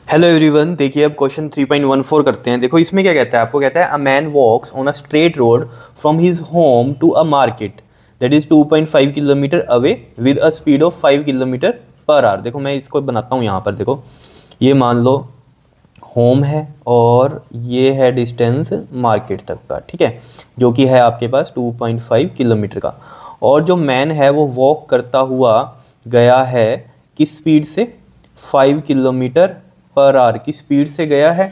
Hello everyone, देखिए अब question 3.14 करते हैं। देखो इसमें क्या कहता है, आपको कहता है a man walks on a straight road from his home to a market that is 2.5 kilometre away with a speed of 5 kilometre per hour. देखो मैं इसको बनाता हूँ यहाँ पर। देखो ये मान लो होम है और ये है डिस्टेंस मार्केट तक का, ठीक है, जो कि है आपके पास 2.5 किलोमीटर का। और जो मैन है वो वॉक करता हुआ गया है किस स्पीड से, 5 किलोमीटर पर आवर की स्पीड से गया है।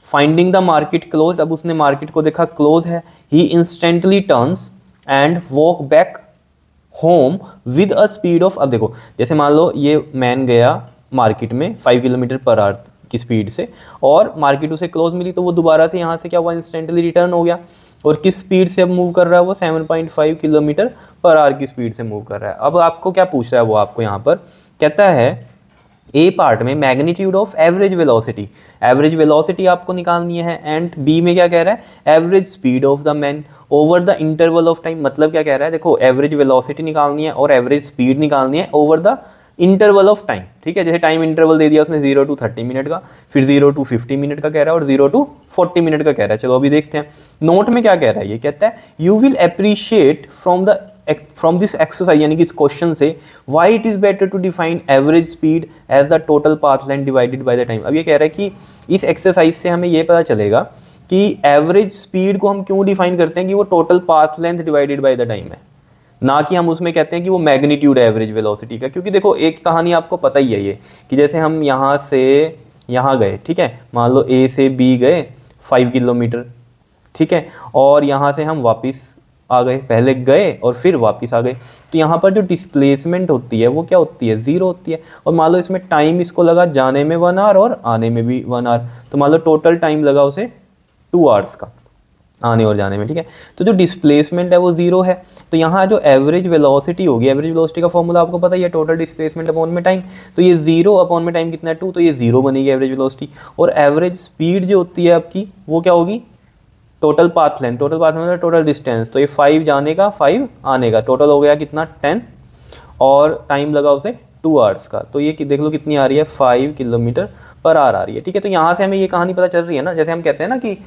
फाइंडिंग द मार्केट क्लोज, अब उसने मार्केट को देखा क्लोज है। He instantly turns and walk back home with a speed of, अब देखो जैसे मान लो ये मैन गया मार्केट में 5 किलोमीटर पर आवर की स्पीड से और मार्केट उसे क्लोज मिली, तो वो दोबारा से यहाँ से क्या हुआ, इंस्टेंटली रिटर्न हो गया। और किस स्पीड से अब मूव कर रहा है वो, 7.5 किलोमीटर पर आवर की स्पीड से मूव कर रहा है। अब आपको क्या पूछ रहा है वो, आपको यहाँ पर कहता है ए पार्ट में magnitude of average velocity, average velocity आपको निकालनी है। एंड बी में क्या कह रहा है, average speed of the man over the interval of time. मतलब क्या कह रहा है, देखो एवरेज वेलोसिटी निकालनी है और एवरेज स्पीड निकालनी है over the interval of time, ठीक है। जैसे टाइम इंटरवल दे दिया उसने 0 to 30 मिनट का, फिर 0 to 50 मिनट का कह रहा है और 0 to 40 मिनट का कह रहा है। चलो अभी देखते हैं नोट में क्या कह रहा है। ये कहता है you will appreciate from this exercise, यानी कि इस क्वेश्चन से, why it is better to define average speed as the total path length divided by the time. अब ये कह रहा है कि इस एक्सरसाइज से हमें ये पता चलेगा कि एवरेज स्पीड को हम क्यों डिफाइन करते हैं कि वो total path length divided by the time है, ना कि हम उसमें कहते हैं कि वो मैग्नीट्यूड है एवरेज वेलोसिटी का। क्योंकि देखो एक कहानी आपको पता ही है ये, कि जैसे हम यहाँ से यहाँ गए, ठीक है, मान लो ए से बी गए 5 किलोमीटर, ठीक है, और यहाँ से हम वापस आ गए, पहले गए और फिर वापस आ गए, तो यहाँ पर जो डिस्प्लेसमेंट होती है वो क्या होती है, 0 होती है। और मान लो इसमें टाइम इसको लगा जाने में 1 आवर और आने में भी 1 आवर, तो मान लो टोटल टाइम लगा उसे 2 आवर्स का आने और जाने में, ठीक है। तो जो डिस्प्लेसमेंट है वो 0 है। तो यहाँ जो एवरेज वेलोसिटी होगी, एवरेज वेलोसिटी का फॉर्मूला आपको पता ही है, टोटल डिस्प्लेसमेंट अपॉन में टाइम। तो ये 0 अपॉन में टाइम कितना है, 2, तो ये 0 बनेगी एवरेज वेलोसिटी। और एवरेज स्पीड जो होती है आपकी वो क्या होगी, total path length, total path length total distance. तो ये 5 जाने का 5 आने का, टोटल हो गया कितना 10, और टाइम लगा उसे 2 आवर्स का। तो ये देख लो कितनी आ रही है, 5 किलोमीटर पर आवर आ रही है, ठीक है। तो यहाँ से हमें ये कहानी पता चल रही है ना, जैसे हम कहते हैं ना कि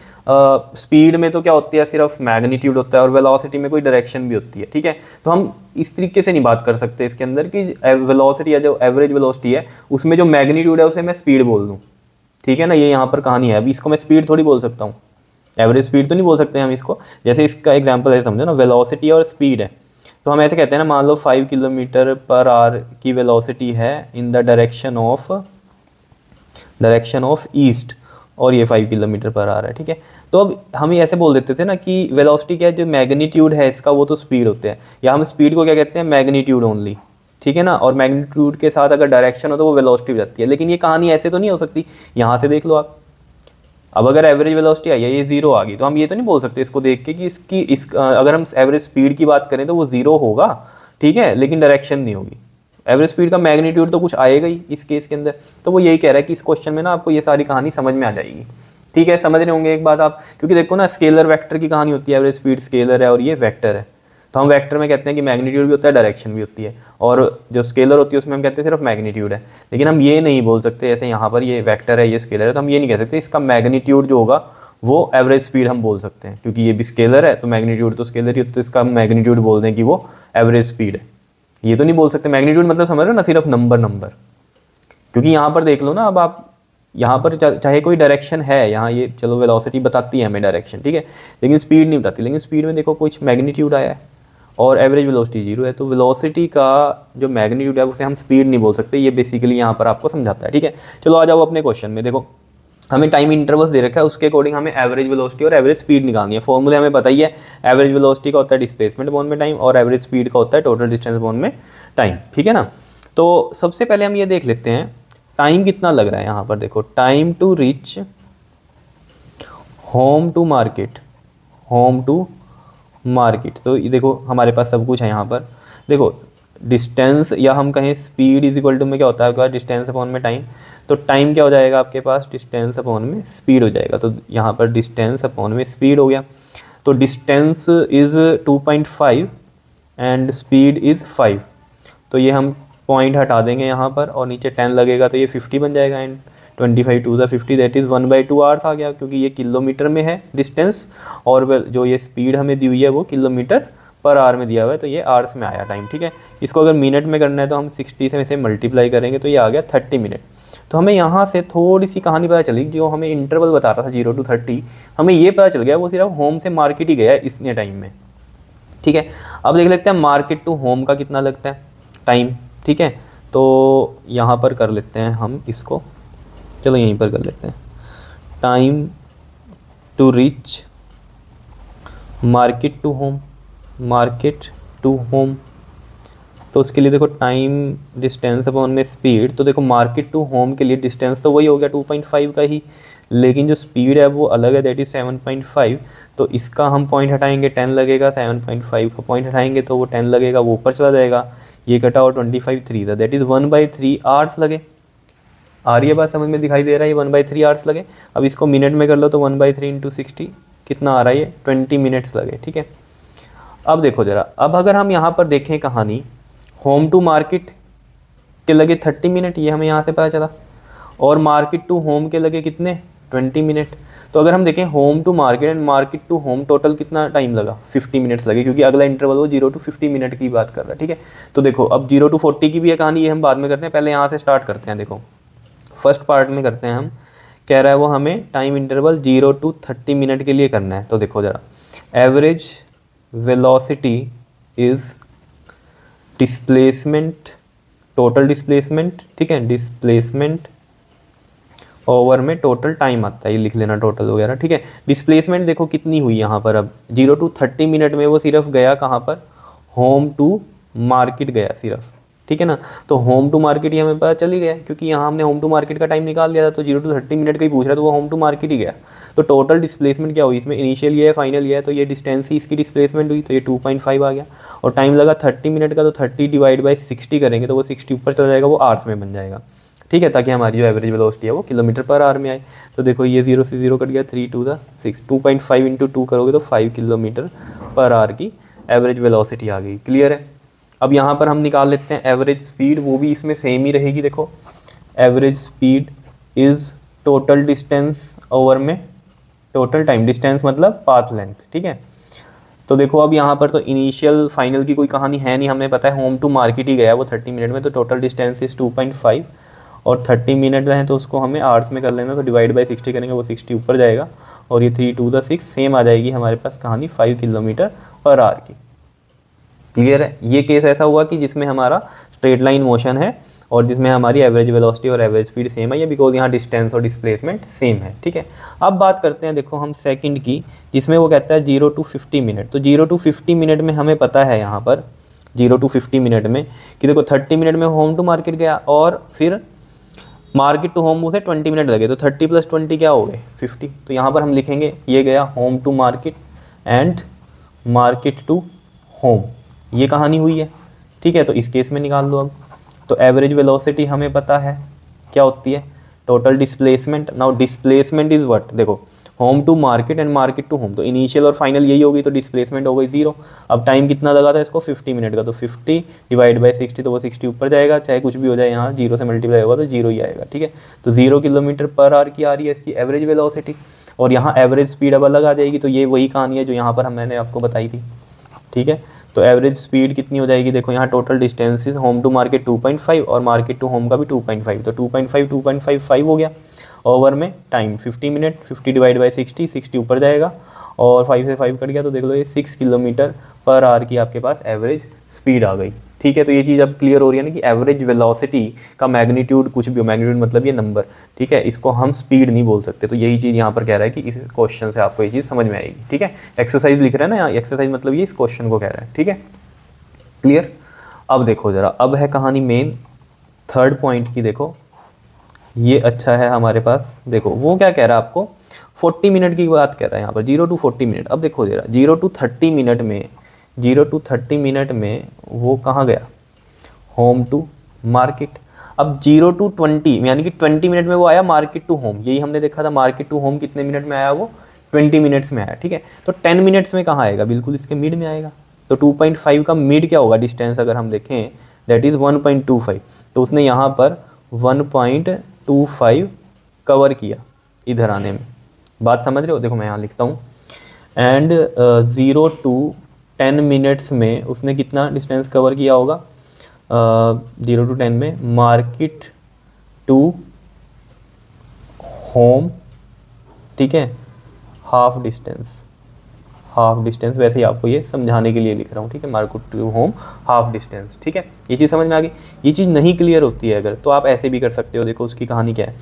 स्पीड में तो क्या होती है, सिर्फ मैग्नीट्यूड होता है और वेलोसिटी में कोई डायरेक्शन भी होती है, ठीक है। तो हम इस तरीके से नहीं बात कर सकते इसके अंदर कि वेलोसिटी या जो एवरेज वेलोसिटी है उसमें जो मैग्नीट्यूड है उसे मैं स्पीड बोल दूँ, ठीक है ना। ये यहाँ पर कहानी है, अभी इसको मैं स्पीड थोड़ी बोल सकता हूँ, एवरेज स्पीड तो नहीं बोल सकते हम इसको। जैसे इसका एग्जांपल है, समझो ना, वेलोसिटी और स्पीड है, तो हम ऐसे कहते हैं ना, मान लो 5 किलोमीटर पर आवर की वेलोसिटी है in the direction of east, और ये 5 किलोमीटर पर आवर है, ठीक है। तो अब हम ये ऐसे बोल देते थे ना कि वेलोसिटी क्या है, जो मैग्नीट्यूड है इसका वो तो स्पीड होते हैं, या हम स्पीड को क्या कहते हैं, मैग्नीट्यूड ओनली, ठीक है ना। और मैग्नीट्यूड के साथ अगर डायरेक्शन हो तो वो वेलोसिटी हो जाती है। लेकिन ये कहानी ऐसे तो नहीं हो सकती, यहाँ से देख लो आप, अब अगर एवरेज वेलोसिटी आई है, ये 0 आ गई, तो हम ये तो नहीं बोल सकते इसको देख के कि अगर हम एवरेज स्पीड की बात करें तो वो 0 होगा, ठीक है, लेकिन डायरेक्शन नहीं होगी। एवरेज स्पीड का मैग्नीट्यूड तो कुछ आएगा ही इस केस के अंदर। तो वो यही कह रहा है कि इस क्वेश्चन में ना आपको ये सारी कहानी समझ में आ जाएगी, ठीक है। समझ रहे होंगे एक बात आप, क्योंकि देखो ना स्केलर वेक्टर की कहानी होती है, एवरेज स्पीड स्केलर है और ये वेक्टर है। तो हम वेक्टर में कहते हैं कि मैग्नीट्यूड भी होता है, डायरेक्शन भी होती है, और जो स्केलर होती है उसमें हम कहते हैं सिर्फ मैग्नीट्यूड है। लेकिन हम ये नहीं बोल सकते, जैसे यहाँ पर ये वेक्टर है, ये स्केलर है, तो हम ये नहीं कह सकते इसका मैग्नीट्यूड जो होगा वो एवरेज स्पीड हम बोल सकते हैं, क्योंकि ये भी स्केलर है तो मैग्नीट्यूड तो स्केलर ही, तो इसका मैग्नीट्यूड बोल दें कि वो एवरेज स्पीड है, ये तो नहीं बोल सकते। मैग्नीट्यूड मतलब समझ रहे हो ना, सिर्फ नंबर, क्योंकि यहाँ पर देख लो ना, अब आप यहाँ पर चाहे कोई डायरेक्शन है, यहाँ ये चलो वेलोसिटी बताती है हमें डायरेक्शन, ठीक है, लेकिन स्पीड नहीं बताती। लेकिन स्पीड में देखो कुछ मैग्नीट्यूड आया है और एवरेज वेलोसिटी 0 है, तो वेलोसिटी का जो मैग्नीट्यूड है उसे हम स्पीड नहीं बोल सकते। ये बेसिकली यहाँ पर आपको समझाता है, ठीक है। चलो आ जाओ अपने क्वेश्चन में। देखो हमें टाइम इंटरवल्स दे रखा है, उसके अकॉर्डिंग हमें एवरेज वेलोसिटी और एवरेज स्पीड निकालनी है। फॉर्मूले हमें पता ही है, एवरेज वेलोसिटी का होता है डिस्प्लेसमेंट अपॉन में टाइम, और एवरेज स्पीड का होता है टोटल डिस्टेंस अपॉन में टाइम, ठीक है ना। तो सबसे पहले हम ये देख लेते हैं टाइम कितना लग रहा है। यहाँ पर देखो, time to reach home to market, home to market, तो ये देखो हमारे पास सब कुछ है यहाँ पर। देखो डिस्टेंस, या हम कहें स्पीड इज इक्वल टू में क्या होता है आपके पास, डिस्टेंस अपॉन में टाइम। तो टाइम क्या हो जाएगा आपके पास, डिस्टेंस अपॉन में स्पीड हो जाएगा। तो यहाँ पर डिस्टेंस अपॉन में स्पीड हो गया। तो distance is 2.5 and speed is 5, तो ये हम पॉइंट हटा देंगे यहाँ पर और नीचे 10 लगेगा, तो ये 50 बन जाएगा। एंड 25 टू ज़ा 50 दैट इज़ 1/2 आवर्स आ गया, क्योंकि ये किलोमीटर में है डिस्टेंस और जो ये स्पीड हमें दी हुई है वो किलोमीटर पर आवर में दिया हुआ है, तो ये आवर्स में आया टाइम। ठीक है, इसको अगर मिनट में करना है तो हम 60 से मल्टीप्लाई करेंगे तो ये आ गया 30 मिनट। तो हमें यहाँ से थोड़ी सी कहानी पता चली, जो हमें इंटरवल बता रहा था 0 to 30, हमें ये पता चल गया वो सिर्फ होम से मार्केट ही गया है इतने टाइम में। ठीक है, अब देख लेते हैं मार्केट टू होम का कितना लगता है टाइम। ठीक है, तो यहाँ पर कर लेते हैं हम इसको, चलो यहीं पर कर लेते हैं, time to reach market to home, market to home. तो उसके लिए देखो टाइम डिस्टेंस अपॉन में स्पीड, तो देखो मार्केट टू होम के लिए डिस्टेंस तो वही हो गया 2.5 का ही, लेकिन जो स्पीड है वो अलग है, दैट इज़ 7.5। तो इसका हम पॉइंट हटाएंगे 10 लगेगा, 7.5 का पॉइंट हटाएंगे तो वो 10 लगेगा, वो ऊपर चला जाएगा, ये कटा और 25 3 था, दैट इज़ 1/3 आवर्स लगे। आ रही है बात समझ में, दिखाई दे रहा है, ये 1/3 आवर्स लगे। अब इसको मिनट में कर लो तो 1/3 इंटू 60 कितना आ रहा है, ये 20 मिनट्स लगे। ठीक है, अब देखो ज़रा, अब अगर हम यहाँ पर देखें कहानी, होम टू मार्केट के लगे 30 मिनट, ये हमें यहाँ से पता चला, और मार्केट टू होम के लगे कितने 20 मिनट। तो अगर हम देखें home to market and market to home total कितना टाइम लगा, 50 मिनट्स लगे, क्योंकि अगला इंटरवल वो 0 to 50 मिनट की बात कर रहा है। ठीक है, तो देखो अब 0 to 40 की भी है कहानी, ये हम बाद में करते हैं, पहले यहाँ से स्टार्ट करते हैं। देखो फर्स्ट पार्ट में करते हैं हम, कह रहा है वो हमें टाइम इंटरवल 0 to 30 मिनट के लिए करना है। तो देखो ज़रा, average velocity is displacement, total displacement, ठीक है, डिस्प्लेसमेंट ओवर में टोटल टाइम आता है, ये लिख लेना टोटल वगैरह। ठीक है, डिस्प्लेसमेंट देखो कितनी हुई यहाँ पर, अब 0 to 30 मिनट में वो सिर्फ गया कहाँ पर, होम टू मार्केट गया सिर्फ। ठीक है ना, तो होम टू मार्केट ही हमें पता चल ही गया, क्योंकि यहाँ हमने होम टू मार्केट का टाइम निकाल लिया था, तो 0 to 30 मिनट का ही पूछ रहा है, तो वो होम टू मार्केट ही गया। तो टोटल डिस्प्लेसमेंट क्या हुई इसमें, इनिशियल ये है, फाइनल ये है, तो ये डिस्टेंस ही इसकी डिस्प्लेसमेंट हुई, तो ये 2.5 आ गया। और टाइम लगा 30 मिनट का, तो 30 डिवाइड बाई 60 करेंगे तो वो 60 ऊपर चला जाएगा, वो आवर्स में बन जाएगा। ठीक है, ताकि हमारी जो एवरेज वेलोसिटी है वो किलोमीटर पर आवर में आए। तो देखो ये 0 से 0 कट गया, 3 to 6, 2.5 इंटू 2 करोगे तो 5 किलोमीटर पर आवर की एवरेज वेलोसिटी आ गई। क्लियर है, अब यहाँ पर हम निकाल लेते हैं एवरेज स्पीड, वो भी इसमें सेम ही रहेगी। देखो average speed is total distance over में टोटल टाइम, डिस्टेंस मतलब पाथ लेंथ। ठीक है, तो देखो अब यहाँ पर तो इनिशियल फाइनल की कोई कहानी है नहीं, हमें पता है होम टू मार्केट ही गया वो 30 मिनट में, तो टोटल डिस्टेंस इज़ 2.5 और 30 मिनट हैं तो उसको हमें आवर्स में कर लेना, तो डिवाइड बाई 60 करेंगे, वो 60 ऊपर जाएगा, और ये 3 to 6 सेम आ जाएगी हमारे पास कहानी 5 किलोमीटर पर आवर की। क्लियर है, ये केस ऐसा हुआ कि जिसमें हमारा स्ट्रेट लाइन मोशन है और जिसमें हमारी एवरेज वेलोसिटी और एवरेज स्पीड सेम है, ये बिकॉज यहाँ डिस्टेंस और डिस्प्लेसमेंट सेम है। ठीक है, अब बात करते हैं देखो हम सेकंड की, जिसमें वो कहता है 0 to 50 मिनट। तो 0 to 50 मिनट में हमें पता है यहाँ पर 0 to 50 मिनट में कि देखो 30 मिनट में होम टू मार्केट गया और फिर मार्केट टू होम उसे 20 मिनट लगे, तो 30 + 20 क्या हो गए 50। तो यहाँ पर हम लिखेंगे ये गया home to market and market to home, ये कहानी हुई है। ठीक है, तो इस केस में निकाल लो अब। तो एवरेज वेलोसिटी हमें पता है क्या होती है, total displacement. Now displacement is what, देखो home to market and market to home, तो इनिशियल और फाइनल यही होगी, तो डिस्प्लेसमेंट हो गई 0। अब टाइम कितना लगा था इसको 50 मिनट का, तो 50 डिवाइड बाई 60, तो वो 60 ऊपर जाएगा, चाहे कुछ भी हो जाए, यहाँ 0 से मल्टीप्लाई होगा तो 0 ही आएगा। ठीक है, तो 0 किलोमीटर पर आवर की आ रही है इसकी एवरेज वेलोसिटी, और यहाँ एवरेज स्पीड अब अलग आ जाएगी, तो ये वही कहानी है जो यहाँ पर मैंने आपको बताई थी। ठीक है, तो एवरेज स्पीड कितनी हो जाएगी, देखो यहाँ total distances home to market 2.5 और मार्केट टू होम का भी 2.5, तो 2.5 5 हो गया, ओवर में टाइम 50 मिनट, 50 डिवाइड बाई 60, 60 ऊपर जाएगा और 5 से 5 कट गया, तो देख लो ये 6 किलोमीटर पर आवर की आपके पास एवरेज स्पीड आ गई। ठीक है, तो ये चीज़ अब क्लियर हो रही है ना कि एवरेज वेलोसिटी का मैग्नीट्यूड कुछ भी हो, मैग्नीट्यूड मतलब ये नंबर। ठीक है, इसको हम स्पीड नहीं बोल सकते, तो यही चीज़ यहाँ पर कह रहा है कि इस क्वेश्चन से आपको ये चीज़ समझ में आएगी। ठीक है, एक्सरसाइज लिख रहे हैं ना यहाँ, एक्सरसाइज मतलब ये इस क्वेश्चन को कह रहा है। ठीक है, क्लियर। अब देखो ज़रा, अब है कहानी मेन थर्ड पॉइंट की। देखो ये अच्छा है हमारे पास, देखो वो क्या कह रहा है आपको 40 मिनट की बात कर रहा है यहाँ पर, 0 to 40 मिनट। अब देखो जरा 0 to 30 मिनट में, 0 to 30 मिनट में वो कहाँ गया, होम टू मार्केट। अब 0 to 20 यानी कि 20 मिनट में वो आया मार्केट टू होम, यही हमने देखा था, मार्केट टू होम कितने मिनट में आया, वो 20 मिनट्स में आया। ठीक है, तो 10 मिनट्स में कहाँ आएगा, बिल्कुल इसके मिड में आएगा। तो 2.5 का मिड क्या होगा डिस्टेंस, अगर हम देखें दैट इज़ 1.25, तो उसने यहाँ पर 1.25 कवर किया इधर आने में। बात समझ रहे हो? देखो मैं यहाँ लिखता हूँ, एंड 0 to 10 मिनट्स में उसने कितना डिस्टेंस कवर किया होगा? 0 to 10 में मार्केट टू होम, ठीक है, हाफ डिस्टेंस, वैसे ही आपको ये समझाने के लिए लिख रहा हूँ, ठीक है, market to home half distance, ठीक है। ये चीज़ समझ में आ गई। ये चीज़ नहीं क्लियर होती है अगर, तो आप ऐसे भी कर सकते हो। देखो उसकी कहानी क्या है,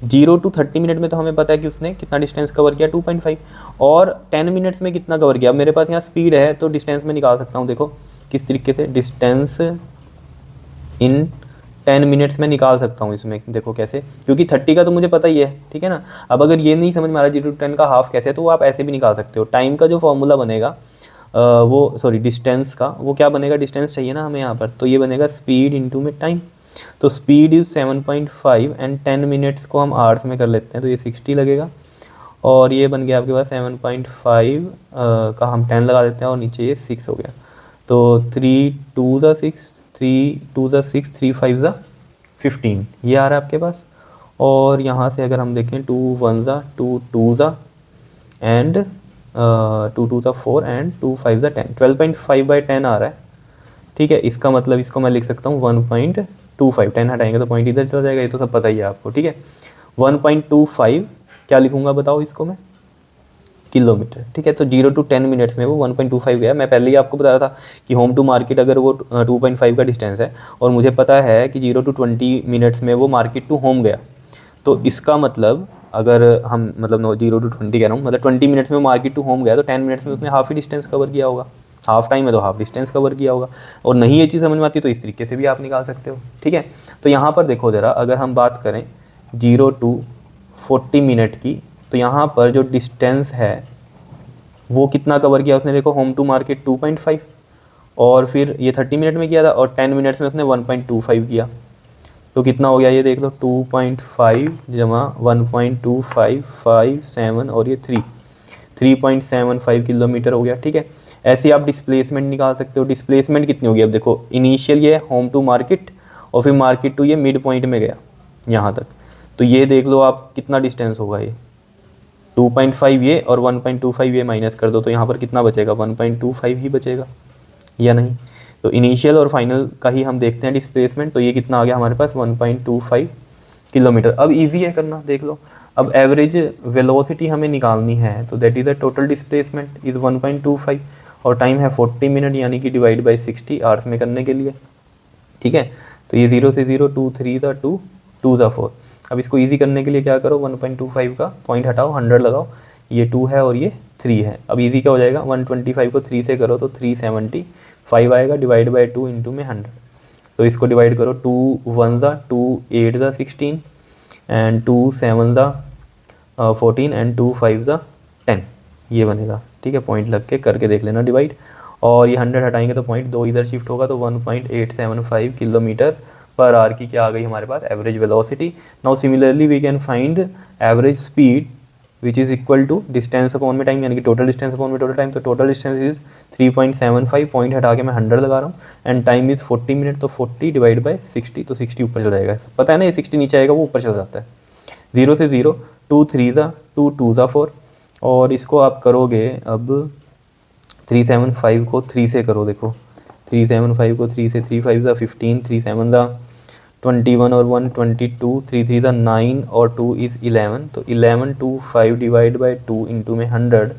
0 to 30 मिनट में तो हमें पता है कि उसने कितना डिस्टेंस कवर किया 2.5, और 10 मिनट्स में कितना कवर किया। अब मेरे पास यहाँ स्पीड है तो डिस्टेंस में निकाल सकता हूँ। देखो किस तरीके से, डिस्टेंस इन 10 मिनट्स में निकाल सकता हूँ इसमें। देखो कैसे, क्योंकि 30 का तो मुझे पता ही है, ठीक है ना। अब अगर ये नहीं समझ में आ रहा 0 to 10 का हाफ कैसे है, तो आप ऐसे भी निकाल सकते हो। टाइम का जो फॉर्मूला बनेगा डिस्टेंस का, वो क्या बनेगा, डिस्टेंस चाहिए ना हमें यहाँ पर, तो ये बनेगा स्पीड इंटू में टाइम। तो स्पीड इज़ 7.5 एंड 10 मिनट्स को हम आवर्स में कर लेते हैं तो ये 60 लगेगा, और ये बन गया आपके पास 7.5 का हम 10 लगा देते हैं और नीचे ये 6 हो गया। तो 3 2 ज़ा 6, 3 2 ज़ा 6, 3 5 ज़ा 15, ये आ रहा है आपके पास। और यहाँ से अगर हम देखें 2 1 ज़ा 2 2 ज़ा एंड 2 2 ज़ा 4 एंड 2 5 ज़ा 10, 12.5/10 आ रहा है, ठीक है। इसका मतलब इसको मैं लिख सकता हूँ 1.25, 10 हटाएंगे तो पॉइंट इधर चला जाएगा, ये तो सब पता ही है आपको, ठीक है। 1.25 क्या लिखूंगा बताओ इसको मैं, किलोमीटर, ठीक है। तो 0 to 10 मिनट्स में वो 1.25 गया। मैं पहले ही आपको बता रहा था कि होम टू मार्केट अगर वो 2.5 का डिस्टेंस है, और मुझे पता है कि 0 to 20 मिनट्स में वो मार्केट टू होम गया, तो इसका मतलब अगर हम 0 to 20 कह रहा हूँ, मतलब 20 मिनट्स में मार्केट टू होम गया, तो 10 मिनट्स में उसने हाफ ही डिस्टेंस कवर किया होगा। हाफ टाइम है तो हाफ डिस्टेंस कवर किया होगा। और नहीं ये चीज़ समझ में आती तो इस तरीके से भी आप निकाल सकते हो, ठीक है। तो यहाँ पर देखो ज़रा, अगर हम बात करें 0 to 40 मिनट की, तो यहाँ पर जो डिस्टेंस है वो कितना कवर किया उसने, देखो होम टू मार्केट 2.5, और फिर ये 30 मिनट में किया था, और 10 मिनट्स में उसने 1.25 किया, तो कितना हो गया ये देख लो, 2.5 जमा 1.25, 5 7 और ये 3.75 किलोमीटर हो गया, ठीक है। ऐसे आप डिस्प्लेसमेंट निकाल सकते हो। डिस्प्लेसमेंट कितनी होगी, अब देखो इनिशियल ये होम टू मार्केट, और फिर मार्केट टू ये मिड पॉइंट में गया यहाँ तक, तो ये देख लो आप कितना डिस्टेंस होगा, ये 2.5 ये और 1.25 ये माइनस कर दो, तो यहाँ पर कितना बचेगा, 1.25 ही बचेगा या नहीं। तो इनिशियल और फाइनल का ही हम देखते हैं डिस्प्लेसमेंट, तो ये कितना आ गया हमारे पास 1.25 किलोमीटर। अब इजी है करना, देख लो। अब एवरेज वेलोसिटी हमें निकालनी है, तो that is the total displacement is 1.25, और टाइम है 40 मिनट, यानी कि डिवाइड बाई 60 आवर्स में करने के लिए, ठीक है। तो ये 0 से 0, 2 3 ज़ा 2, 2 ज़ा 4। अब इसको इजी करने के लिए क्या करो, 1.25 का पॉइंट हटाओ, 100 लगाओ, ये 2 है और ये 3 है। अब इजी क्या हो जाएगा, 125 को 3 से करो तो 375 आएगा, डिवाइड बाई 2 इंटू में 100। तो इसको डिवाइड करो, 2 1 ज़ा 2, 8 ज़ा 16 एंड 2 7 ज़ा 14 एंड 2 5 ज़ा 10, ये बनेगा, ठीक है। पॉइंट लग के करके देख लेना डिवाइड, और ये 100 हटाएंगे तो पॉइंट 2 इधर शिफ्ट होगा, तो 1.875 किलोमीटर पर आवर की क्या आ गई हमारे पास, average velocity. Now similarly we can find average speed which is equal to distance upon में टाइम, यानी कि टोटल डिस्टेंस अपॉन में टोटल टाइम। तो टोटल डिस्टेंस इज 3.75, पॉइंट हटा के मैं 100 लगा रहा हूँ, एंड टाइम इज़ 40 मिनट, तो 40 डिवाइड बाई 60, तो 60 ऊपर चला जाएगा, पता है ना, ये 60 नीचे आएगा वो ऊपर चला जाता है। 0 से 0, 2 3 ज़ा 2, 2 ज़ा 4, और इसको आप करोगे अब 375 को 3 से करो, देखो 375 को 3 से, 3 5 ज़ा 15, 3 7 ज़ा 21 और 1 22, 3 3 ज़ा 9 और 2 इज़ 11, तो 11 2 5 डिवाइड बाई 2 इंटू में 100,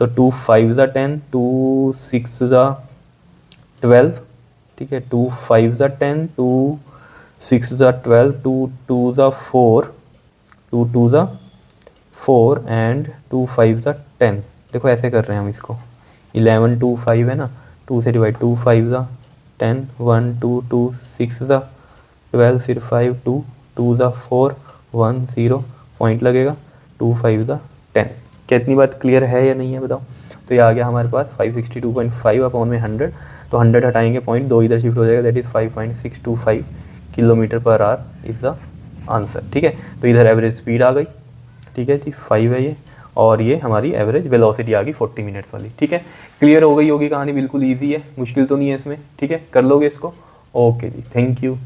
तो 2 5 ज़ा 10, 2 6 ज़ा 12, ठीक है, 2 5 ज़ा 10, 2 6 ज़ा 12, 2 2 ज़ा 4, 2 2 ज़ा 4 एंड 2 5 ज़ा 10। देखो ऐसे कर रहे हैं हम इसको, 11 2 5 है ना, 2 से डिवाइड, 2 5 ज़ा 10, 1 2 2 6 ज़ा 12, फिर 5 2 2 ज़ा 4 1 0, पॉइंट लगेगा, 2 5 ज़ा 10। क्या इतनी बात क्लियर है या नहीं है बताओ। तो ये आ गया हमारे पास 562.5 अपॉन में 100, तो 100 हटाएंगे, पॉइंट 2 इधर शिफ्ट हो जाएगा, that is 5.625 kilometre per our is the answer, ठीक है। तो इधर एवरेज स्पीड आ गई, ठीक है जी, 5 है ये, और ये हमारी एवरेज वेलोसिटी आ गई 40 मिनट्स वाली, ठीक है। क्लियर हो गई होगी कहानी, बिल्कुल ईजी है, मुश्किल तो नहीं है इसमें, ठीक है, कर लोगे इसको। ओके जी, थैंक यू।